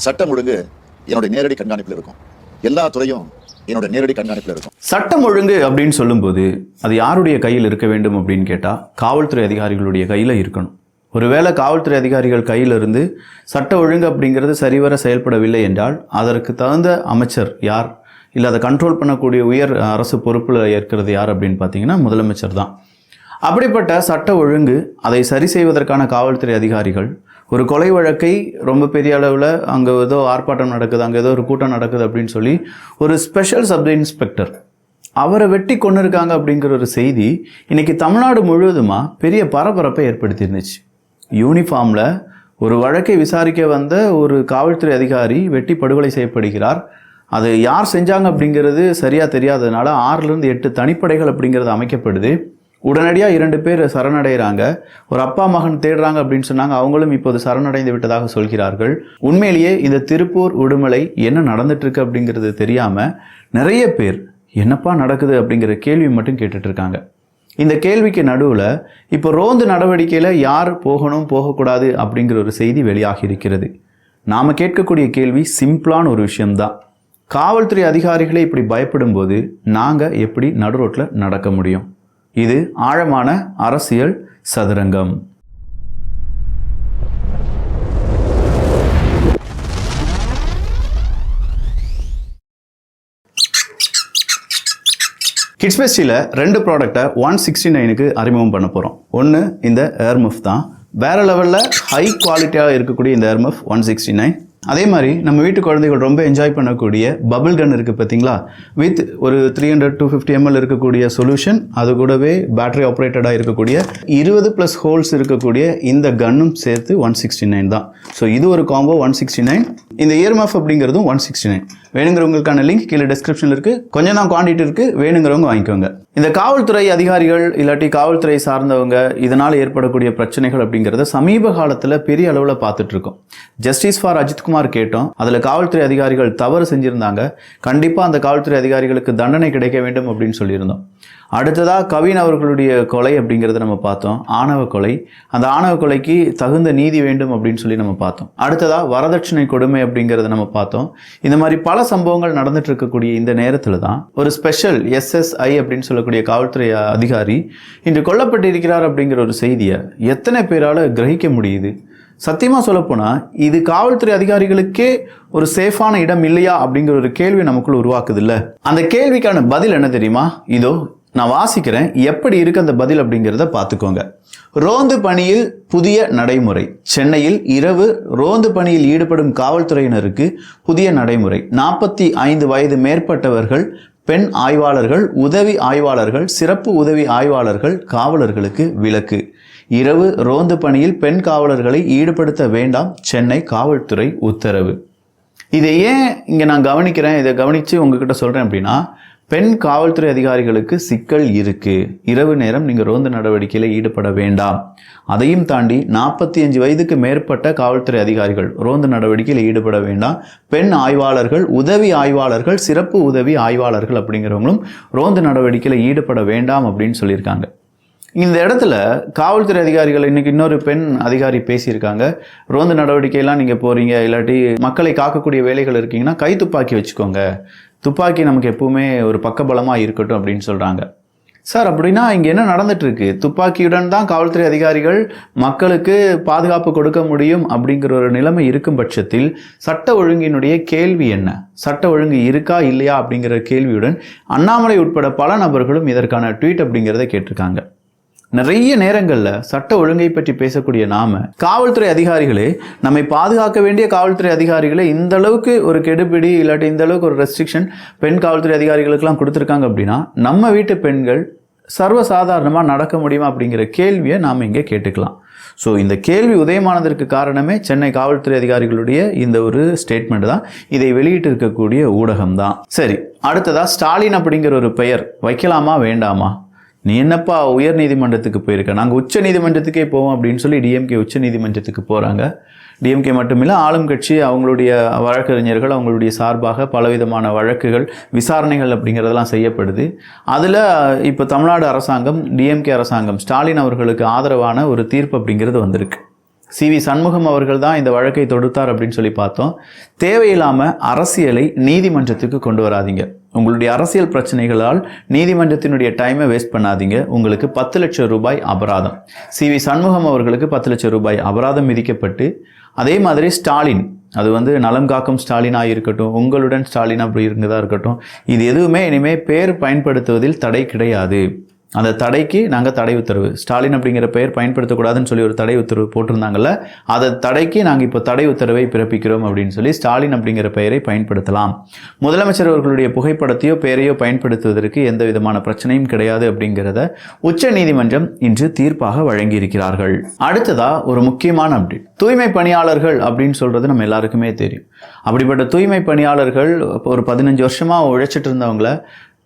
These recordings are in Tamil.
சட்டம் ஒழுங்கு என்னுடைய நேரடி கண்காணிப்பில் இருக்கும். எல்லா துறையும் என்னோட நேரடி கண்காணிப்பில் இருக்கும். சட்டம் ஒழுங்கு அப்படின்னு சொல்லும்போது அது யாருடைய கையில் இருக்க வேண்டும் அப்படின்னு கேட்டால் காவல்துறை அதிகாரிகளுடைய கையில் இருக்கணும். ஒருவேளை காவல்துறை அதிகாரிகள் கையிலிருந்து சட்ட ஒழுங்கு அப்படிங்கிறது சரிவர செயல்படவில்லை என்றால் அதற்கு தகுந்த அமைச்சர் யார், இல்லை அதை கண்ட்ரோல் பண்ணக்கூடிய உயர் அரசு பொறுப்பில் ஏற்கிறது யார் அப்படின்னு பார்த்தீங்கன்னா முதலமைச்சர் தான். அப்படிப்பட்ட சட்ட ஒழுங்கு அதை சரி செய்வதற்கான காவல்துறை அதிகாரிகள் ஒரு கொலை வழக்கை ரொம்ப பெரிய அளவில் அங்கே ஏதோ ஆர்ப்பாட்டம் நடக்குது, அங்கே ஏதோ ஒரு கூட்டம் நடக்குது அப்படின்னு சொல்லி ஒரு ஸ்பெஷல் சப் இன்ஸ்பெக்டர் அவரை வெட்டி கொண்டு இருக்காங்க அப்படிங்கிற ஒரு செய்தி இன்னைக்கு தமிழ்நாடு முழுவதுமாக பெரிய பரபரப்பை ஏற்படுத்தியிருந்துச்சு. யூனிஃபார்மில் ஒரு வழக்கை விசாரிக்க வந்த ஒரு காவல்துறை அதிகாரி வெட்டி படுகொலை செய்யப்படுகிறார். அது யார் செஞ்சாங்க அப்படிங்கிறது சரியாக தெரியாததுனால 6லேருந்து 8 தனிப்படைகள் அப்படிங்கிறது அமைக்கப்படுது. உடனடியாக 2 பேர் சரணடைகிறாங்க. ஒரு அப்பா மகன் தேடுறாங்க அப்படின்னு சொன்னாங்க. அவங்களும் இப்போது சரணடைந்து விட்டதாக சொல்கிறார்கள். உண்மையிலேயே இந்த திருப்பூர் உடுமலை என்ன நடந்துட்டு இருக்கு அப்படிங்கிறது தெரியாமல் நிறைய பேர் என்னப்பா நடக்குது அப்படிங்கிற கேள்வி மட்டும் கேட்டுட்டு இருக்காங்க. இந்த கேள்விக்கு நடுவில் இப்போ ரோந்து நடவடிக்கையில் யார் போகணும் போகக்கூடாது அப்படிங்கிற ஒரு செய்தி வெளியாகி இருக்கிறது. நாம் கேட்கக்கூடிய கேள்வி சிம்பிளான ஒரு விஷயம்தான். காவல்துறை அதிகாரிகளே இப்படி பயப்படும் போது நாங்கள் எப்படி நடுரோட்டில் நடக்க முடியும்? இது ஆழமான அரசியல் சதுரங்கம். கிட்ஸ்பெஸ்டியில் 2 ப்ராடக்டை 169க்கு அறிமுகம் பண்ண போகிறோம். ஒன்று இந்த ஏர்மஃப் தான். வேறு லெவலில் ஹை குவாலிட்டியாக இருக்கக்கூடிய இந்த ஏர்மஃப் 169. அதே மாதிரி நம்ம வீட்டு குழந்தைகள் ரொம்ப என்ஜாய் பண்ணக்கூடிய பபிள் கன் இருக்குது பார்த்தீங்களா, வித் ஒரு 300-250 ml இருக்கக்கூடிய சொல்யூஷன், அது கூடவே பேட்டரி ஆப்ரேட்டடாக இருக்கக்கூடிய 20+ ஹோல்ஸ் இருக்கக்கூடிய இந்த கன்னும் சேர்த்து 169 தான். ஸோ இது ஒரு காம்போ 169. இந்த இயர்மஃப் அப்படிங்கிறதும் 169. வேணுங்கிறவங்களுக்கான லிங்க் கீழே டிஸ்கிரிப்ஷனில் இருக்குது. கொஞ்சம் தான் குவான்டிட்டி இருக்குது, வேணுங்கிறவங்க வாங்கிக்கோங்க. இந்த காவல்துறை அதிகாரிகள் இல்லாட்டி காவல்துறை சார்ந்தவங்க இதனால் ஏற்படக்கூடிய பிரச்சனைகள் அப்படிங்கிறத சமீப காலத்தில் பெரிய அளவில் பார்த்துட்டு இருக்கோம். ஜஸ்டிஸ் ஃபார் அஜித்குமார் கேட்டோம். அதில் காவல்துறை அதிகாரிகள் தவறு செஞ்சுருந்தாங்க, கண்டிப்பாக அந்த காவல்துறை அதிகாரிகளுக்கு தண்டனை கிடைக்க வேண்டும் அப்படின்னு சொல்லியிருந்தோம். அடுத்ததாக கவின் அவர்களுடைய கொலை அப்படிங்கிறத நம்ம பார்த்தோம், ஆணவ கொலை. அந்த ஆணவ கொலைக்கு தகுந்த நீதி வேண்டும் அப்படின்னு சொல்லி நம்ம பார்த்தோம். அடுத்ததாக வரதட்சணை கொடுமை அப்படிங்கிறத நம்ம பார்த்தோம். இந்த மாதிரி பல சம்பவங்கள் நடந்துட்டு இருக்கக்கூடிய இந்த நேரத்தில் தான் ஒரு ஸ்பெஷல் SSI அப்படின்னு சொல்லக்கூடிய காவல்துறை அதிகாரி இன்று கொல்லப்பட்டிருக்கிறார் அப்படிங்கிற ஒரு செய்தியை எத்தனை பேரால் கிரகிக்க முடியுது? சத்தியமாக சொல்லப்போனால் இது காவல்துறை அதிகாரிகளுக்கே ஒரு சேஃபான இடம் இல்லையா அப்படிங்கிற ஒரு கேள்வி நமக்குள்ள உருவாக்குது இல்லை? அந்த கேள்விக்கான பதில் என்ன தெரியுமா? இதோ நான் வாசிக்கிறேன், எப்படி இருக்கு அந்த பதில் அப்படிங்கிறத பார்த்துக்கோங்க. ரோந்து பணியில் புதிய நடைமுறை. சென்னையில் இரவு ரோந்து பணியில் ஈடுபடும் காவல்துறையினருக்கு புதிய நடைமுறை. 45 வயது மேற்பட்டவர்கள், பெண் ஆய்வாளர்கள், உதவி ஆய்வாளர்கள், சிறப்பு உதவி ஆய்வாளர்கள், காவலர்களுக்கு விலக்கு. இரவு ரோந்து பணியில் பெண் காவலர்களை ஈடுபடுத்த வேண்டாம், சென்னை காவல்துறை உத்தரவு. இதை ஏன் இங்கே நான் கவனிக்கிறேன், இதை கவனித்து உங்ககிட்ட சொல்கிறேன் அப்படின்னா, பெண் காவல்துறை அதிகாரிகளுக்கு சிக்கல் இருக்கு. இரவு நேரம் நீங்கள் ரோந்து நடவடிக்கையில் ஈடுபட வேண்டாம். அதையும் தாண்டி 45 வயதுக்கு மேற்பட்ட காவல்துறை அதிகாரிகள் ரோந்து நடவடிக்கையில் ஈடுபட வேண்டாம். பெண் ஆய்வாளர்கள், உதவி ஆய்வாளர்கள், சிறப்பு உதவி ஆய்வாளர்கள் அப்படிங்கிறவங்களும் ரோந்து நடவடிக்கையில் ஈடுபட வேண்டாம் அப்படின்னு சொல்லியிருக்காங்க. இந்த இடத்துல காவல்துறை அதிகாரிகள் இன்னைக்கு இன்னொரு பெண் அதிகாரி பேசியிருக்காங்க. ரோந்து நடவடிக்கையெல்லாம் நீங்கள் போகிறீங்க, இல்லாட்டி மக்களை காக்கக்கூடிய வேலைகள் இருக்கீங்கன்னா கை துப்பாக்கி வச்சுக்கோங்க, துப்பாக்கி நமக்கு எப்பவுமே ஒரு பக்கபலமாக இருக்கட்டும் அப்படின்னு சொல்கிறாங்க. சார், அப்படின்னா இங்கே என்ன நடந்துட்டு இருக்கு? துப்பாக்கியுடன் தான் காவல்துறை அதிகாரிகள் மக்களுக்கு பாதுகாப்பு கொடுக்க முடியும் அப்படிங்கிற ஒரு நிலைமை இருக்கும் பட்சத்தில் சட்ட ஒழுங்கினுடைய கேள்வி என்ன? சட்ட ஒழுங்கு இருக்கா இல்லையா அப்படிங்கிற கேள்வியுடன் அண்ணாமலை உட்பட பல நபர்களும் இதற்கான ட்வீட் அப்படிங்கிறத கேட்டிருக்காங்க. நிறைய நேரங்களில் சட்ட ஒழுங்கை பற்றி பேசக்கூடிய நாம காவல்துறை அதிகாரிகளே, நம்மை பாதுகாக்க வேண்டிய காவல்துறை அதிகாரிகளே இந்த அளவுக்கு ஒரு கெடுபிடி இல்லாட்டி இந்த அளவுக்கு ஒரு ரெஸ்ட்ரிக்ஷன் பெண் காவல்துறை அதிகாரிகளுக்கெல்லாம் கொடுத்துருக்காங்க அப்படின்னா நம்ம வீட்டு பெண்கள் சர்வசாதாரணமாக நடக்க முடியுமா அப்படிங்கிற கேள்வியை நாம் இங்கே கேட்டுக்கலாம். ஸோ இந்த கேள்வி உதயமானதற்கு காரணமே சென்னை காவல்துறை அதிகாரிகளுடைய இந்த ஒரு ஸ்டேட்மெண்ட் தான். இதை வெளியிட்டு இருக்கக்கூடிய ஊடகம் தான். சரி, அடுத்ததாக ஸ்டாலின் அப்படிங்கிற ஒரு பெயர் வைக்கலாமா வேண்டாமா? நீ என்னப்பா உயர் நீதிமன்றத்துக்கு போயிருக்க, நாங்கள் உச்ச நீதிமன்றத்துக்கே போவோம் அப்படின்னு சொல்லி டிஎம்கே உச்ச நீதிமன்றத்துக்கு போகிறாங்க. டிஎம்கே மட்டுமில்லை, ஆளும் கட்சி அவங்களுடைய வழக்கறிஞர்கள் அவங்களுடைய சார்பாக பலவிதமான வழக்குகள், விசாரணைகள் அப்படிங்கிறதெல்லாம் செய்யப்படுது. அதில் இப்போ தமிழ்நாடு அரசாங்கம், டிஎம்கே அரசாங்கம், ஸ்டாலின் அவர்களுக்கு ஆதரவான ஒரு தீர்ப்பு அப்படிங்கிறது வந்திருக்கு. CV சண்முகம் அவர்கள் தான் இந்த வழக்கை தொடுத்தார் அப்படின்னு சொல்லி பார்த்தோம். தேவையில்லாமல் அரசியலை நீதிமன்றத்துக்கு கொண்டு வராதீங்க. உங்களுடைய அரசியல் பிரச்சனைகளால் நீதிமன்றத்தினுடைய டைமை வேஸ்ட் பண்ணாதீங்க. உங்களுக்கு 10 லட்சம் ரூபாய் அபராதம். CV சண்முகம் அவர்களுக்கு 10 லட்சம் ரூபாய் அபராதம் விதிக்கப்பட்டு, அதே மாதிரி ஸ்டாலின், அது நலம் காக்கும் ஸ்டாலினாக இருக்கட்டும், உங்களுடன் ஸ்டாலின் அப்படி இருந்ததாக இருக்கட்டும், இது எதுவுமே இனிமேல் பேர் பயன்படுத்துவதில் தடை கிடையாது. அந்த தடைக்கு நாங்கள் தடை உத்தரவு, ஸ்டாலின் அப்படிங்கிற பெயர் பயன்படுத்தக்கூடாதுன்னு சொல்லி ஒரு தடை உத்தரவு போட்டிருந்தாங்கல்ல, அதை தடைக்கு நாங்கள் இப்போ தடை உத்தரவை பிறப்பிக்கிறோம் அப்படின்னு சொல்லி ஸ்டாலின் அப்படிங்கிற பெயரை பயன்படுத்தலாம். முதலமைச்சர் அவர்களுடைய புகைப்படத்தையோ பெயரையோ பயன்படுத்துவதற்கு எந்த விதமான பிரச்சனையும் கிடையாது அப்படிங்கிறத உச்ச நீதிமன்றம் இன்று தீர்ப்பாக வழங்கியிருக்கிறார்கள். அடுத்ததா ஒரு முக்கியமான அப்டேட். தூய்மை பணியாளர்கள் அப்படின்னு சொல்றது நம்ம எல்லாருக்குமே தெரியும். அப்படிப்பட்ட தூய்மை பணியாளர்கள் ஒரு 15 வருஷமா உழைச்சிட்டு இருந்தவங்கள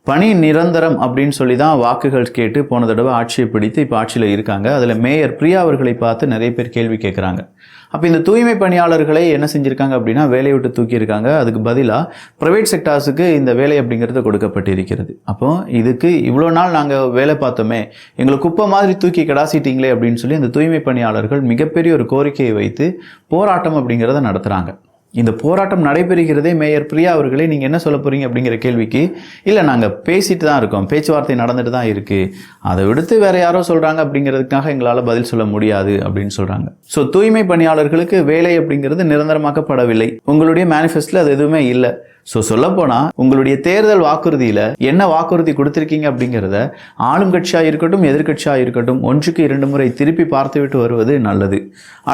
பணி நிரந்தரம் அப்படின்னு சொல்லி தான் வாக்குகள் கேட்டு போன தடவை ஆட்சியை பிடித்து இப்போ ஆட்சியில் இருக்காங்க. அதில் மேயர் பிரியா அவர்களை பார்த்து நிறைய பேர் கேள்வி கேட்குறாங்க. அப்போ இந்த தூய்மை பணியாளர்களை என்ன செஞ்சுருக்காங்க அப்படின்னா வேலையை விட்டு தூக்கியிருக்காங்க. அதுக்கு பதிலாக ப்ரைவேட் செக்டார்ஸுக்கு இந்த வேலை அப்படிங்கிறது கொடுக்கப்பட்டிருக்கிறது. அப்போ இதுக்கு இவ்வளோ நாள் நாங்கள் வேலை பார்த்தோமே, எங்களை குப்பை மாதிரி தூக்கி கிடாசிட்டீங்களே அப்படின்னு சொல்லி இந்த தூய்மை பணியாளர்கள் மிகப்பெரிய ஒரு கோரிக்கையை வைத்து போராட்டம் அப்படிங்கிறத நடத்துகிறாங்க. இந்த போராட்டம் நடைபெறுகிறதே மேயர் பிரியா அவர்களே நீங்கள் என்ன சொல்ல போகிறீங்க அப்படிங்கிற கேள்விக்கு, இல்லை நாங்கள் பேசிட்டு தான் இருக்கோம், பேச்சுவார்த்தை நடந்துட்டு தான் இருக்குது, அதை விடுத்து வேறு யாரோ சொல்கிறாங்க அப்படிங்கிறதுக்காக எங்களால் பதில் சொல்ல முடியாது அப்படின்னு சொல்கிறாங்க. ஸோ தூய்மை பணியாளர்களுக்கு வேலை அப்படிங்கிறது நிரந்தரமாக்கப்படவில்லை. உங்களுடைய மேனிஃபெஸ்டோல அது எதுவுமே இல்லை. ஸோ சொல்லப்போனால் உங்களுடைய தேர்தல் வாக்குறுதியில் என்ன வாக்குறுதி கொடுத்துருக்கீங்க அப்படிங்கிறத ஆளும் கட்சியாக இருக்கட்டும் எதிர்கட்சியாக இருக்கட்டும் 1க்கு 2 முறை திருப்பி பார்த்துவிட்டு வருவது நல்லது.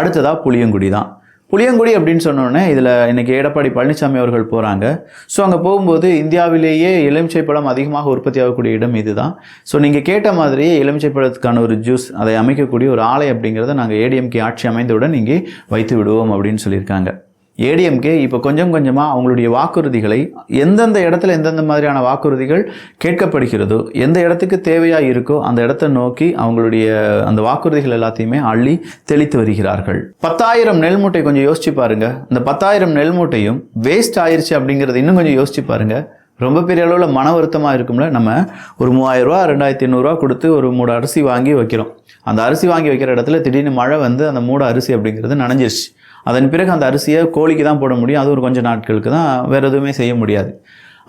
அடுத்ததாக புளியங்குடி தான். புளியங்குடி அப்படின்னு சொன்னோடனே இதில் இன்றைக்கி எடப்பாடி பழனிசாமி அவர்கள் போகிறாங்க. ஸோ அங்கே போகும்போது இந்தியாவிலேயே எலுமிச்சை பழம் அதிகமாக உற்பத்தி ஆகக்கூடிய இடம் இது தான். ஸோ நீங்கள் கேட்ட மாதிரியே எலுமிச்சை பழத்துக்கான ஒரு ஜூஸ் அதை அமைக்கக்கூடிய ஒரு ஆலை அப்படிங்கிறத நாங்கள் ஏடிஎம்கே ஆட்சி அமைந்தவுடன் இங்கே வைத்து விடுவோம் அப்படின்னு சொல்லியிருக்காங்க. ஏடிஎம்கே இப்போ கொஞ்சம் கொஞ்சமாக அவங்களுடைய வாக்குறுதிகளை எந்தெந்த இடத்துல எந்தெந்த மாதிரியான வாக்குறுதிகள் கேட்கப்படுகிறதோ, எந்த இடத்துக்கு தேவையாக இருக்கோ அந்த இடத்தை நோக்கி அவங்களுடைய அந்த வாக்குறுதிகள் எல்லாத்தையுமே அள்ளி தெளித்து வருகிறார்கள். 10,000 நெல் மூட்டை கொஞ்சம் யோசிச்சு பாருங்க. இந்த 10,000 நெல் மூட்டையும் வேஸ்ட் ஆயிடுச்சு அப்படிங்கிறது இன்னும் கொஞ்சம் யோசிச்சு பாருங்க. ரொம்ப பெரிய அளவில் மன வருத்தமாக இருக்கும்ல. நம்ம ஒரு 3,000 ரூபா 2,800 ரூபா கொடுத்து ஒரு மூட அரிசி வாங்கி வைக்கிறோம். அந்த அரிசி வாங்கி வைக்கிற இடத்துல திடீர்னு மழை வந்து அந்த மூட அரிசி அப்படிங்கிறது நனைஞ்சிருச்சு. அதன் பிறகு அந்த அரிசியை கோழிக்கு தான் போட முடியும். அது ஒரு கொஞ்சம் நாட்களுக்கு தான், வேறு எதுவுமே செய்ய முடியாது.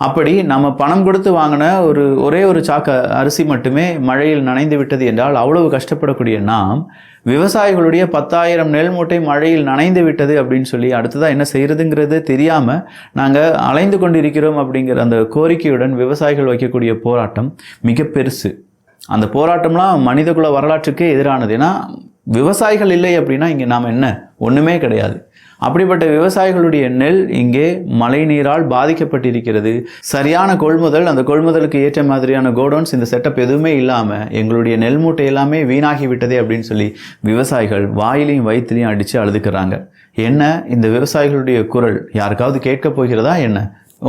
அப்படி நம்ம பணம் கொடுத்து வாங்கின ஒரே ஒரு சாக்கு அரிசி மட்டுமே மழையில் நனைந்து விட்டது என்றால் அவ்வளவு கஷ்டப்படக்கூடிய நாம் விவசாயிகளுடைய 10,000 நெல் மூட்டை மழையில் நனைந்து விட்டது அப்படின்னு சொல்லி அடுத்ததாக என்ன செய்கிறதுங்கிறது தெரியாமல் நாங்கள் அலைந்து கொண்டிருக்கிறோம் அப்படிங்கிற அந்த கோரிக்கையுடன் விவசாயிகள் வைக்கக்கூடிய போராட்டம் மிக பெருசு. அந்த போராட்டம்லாம் மனிதகுல வரலாற்றுக்கே எதிரானது. ஏன்னா விவசாயிகள் இல்லை அப்படின்னா இங்கே நாம் என்ன, ஒன்றுமே கிடையாது. அப்படிப்பட்ட விவசாயிகளுடைய நெல் இங்கே மழை நீரால் பாதிக்கப்பட்டிருக்கிறது. சரியான கொள்முதல், அந்த கொள்முதலுக்கு ஏற்ற மாதிரியான கோடவுன்ஸ், இந்த செட்டப் எதுவுமே இல்லாமல் எங்களுடைய நெல் மூட்டை எல்லாமே வீணாகி விட்டதே அப்படின்னு சொல்லி விவசாயிகள் வாயிலையும் வயிற்றுலையும் அடித்து அழுதுக்கிறாங்க. என்ன இந்த விவசாயிகளுடைய குரல் யாருக்காவது கேட்க போகிறதா என்ன?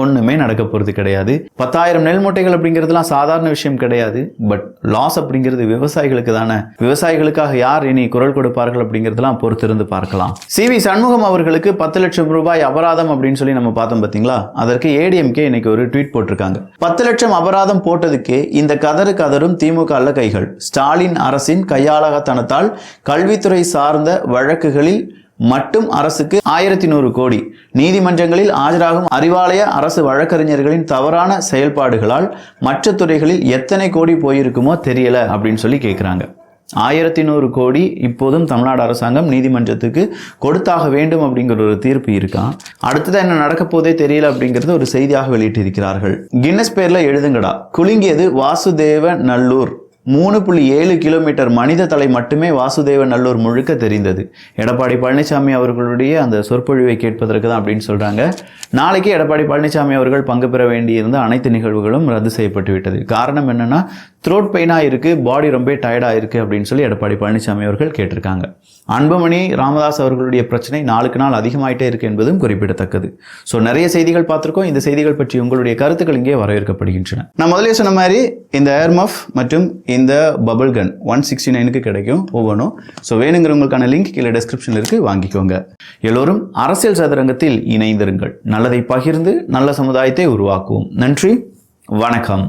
ஒன்றுமே நடக்க போகிறது கிடையாது. 10,000 நெல் மூட்டைகள் அப்படிங்கிறதுலாம் சாதாரண விஷயம் கிடையாது. பட் லாஸ் அப்படிங்கிறது விவசாயிகளுக்கு தானே. விவசாயிகளுக்காக யார் இனி குரல் கொடுப்பார்கள் அப்படிங்கிறதுலாம் பொறுத்திருந்து பார்க்கலாம். CV சண்முகம் அவர்களுக்கு 10 லட்சம் ரூபாய் அபராதம் அப்படின்னு சொல்லி நம்ம பார்த்தோம் பார்த்தீங்களா. அதற்கு ஏடிஎம்கே இன்னைக்கு ஒரு ட்வீட் போட்டிருக்காங்க. 10 லட்சம் அபராதம் போட்டதுக்கே இந்த கதரும் திமுக கைகள். ஸ்டாலின் அரசின் கையாளகத்தனத்தால் கல்வித்துறை சார்ந்த வழக்குகளில் மட்டும் அரசுக்கு 1100 கோடி, நீதிமன்றங்களில் ஆஜராகும் அறிவாலய அரசு வழக்கறிஞர்களின் தவறான செயல்பாடுகளால் மற்ற துறைகளில் எத்தனை கோடி போயிருக்குமோ தெரியல அப்படின்னு சொல்லி கேட்குறாங்க. 1100 கோடி இப்போதும் தமிழ்நாடு அரசாங்கம் நீதிமன்றத்துக்கு கொடுத்தாக வேண்டும் அப்படிங்கிற ஒரு தீர்ப்பு இருக்கான். அடுத்ததான் என்ன நடக்க போதே தெரியல அப்படிங்கிறது ஒரு செய்தியாக வெளியிட்டிருக்கிறார்கள். கின்னஸ் பேர்ல எழுதுங்கடா. குலுங்கியது வாசுதேவ நல்லூர். 3.7 கிலோமீட்டர் மனித தலை மட்டுமே வாசுதேவ நல்லூர் முழுக்க தெரிந்தது. எடப்பாடி பழனிசாமி அவர்களுடைய அந்த சொற்பொழிவை கேட்பதற்கு தான் அப்படின்னு சொல்கிறாங்க. நாளைக்கு எடப்பாடி பழனிசாமி அவர்கள் பங்கு பெற வேண்டியிருந்த அனைத்து நிகழ்வுகளும் ரத்து செய்யப்பட்டு விட்டது. காரணம் என்னென்னா த்ரோட் பெயினாக இருக்குது, பாடி ரொம்ப டயர்டாக இருக்குது அப்படின்னு சொல்லி எடப்பாடி பழனிசாமி அவர்கள் கேட்டிருக்காங்க. அன்புமணி ராமதாஸ் அவர்களுடைய பிரச்சனை நாளுக்கு நாள் அதிகமாயிட்டே இருக்குது என்பதும் குறிப்பிடத்தக்கது. ஸோ நிறைய செய்திகள் பார்த்துருக்கோம். இந்த செய்திகள் பற்றி உங்களுடைய கருத்துக்கள் இங்கே வரவேற்கப்படுகின்றன. நான் முதலே சொன்ன மாதிரி இந்த ஏர்மஃப் மற்றும் இந்த பபிள் கன் 169க்கு கிடைக்கும் ஒவ்வொன்றும். ஸோ வேணுங்கிறவங்களுக்கான லிங்க் கீழே டெஸ்கிரிப்ஷனில் இருக்குது, வாங்கிக்கோங்க. எல்லோரும் அரசியல் சதுரங்கத்தில் இணைந்திருங்கள். நல்லதை பகிர்ந்து நல்ல சமுதாயத்தை உருவாக்குவோம். நன்றி, வணக்கம்.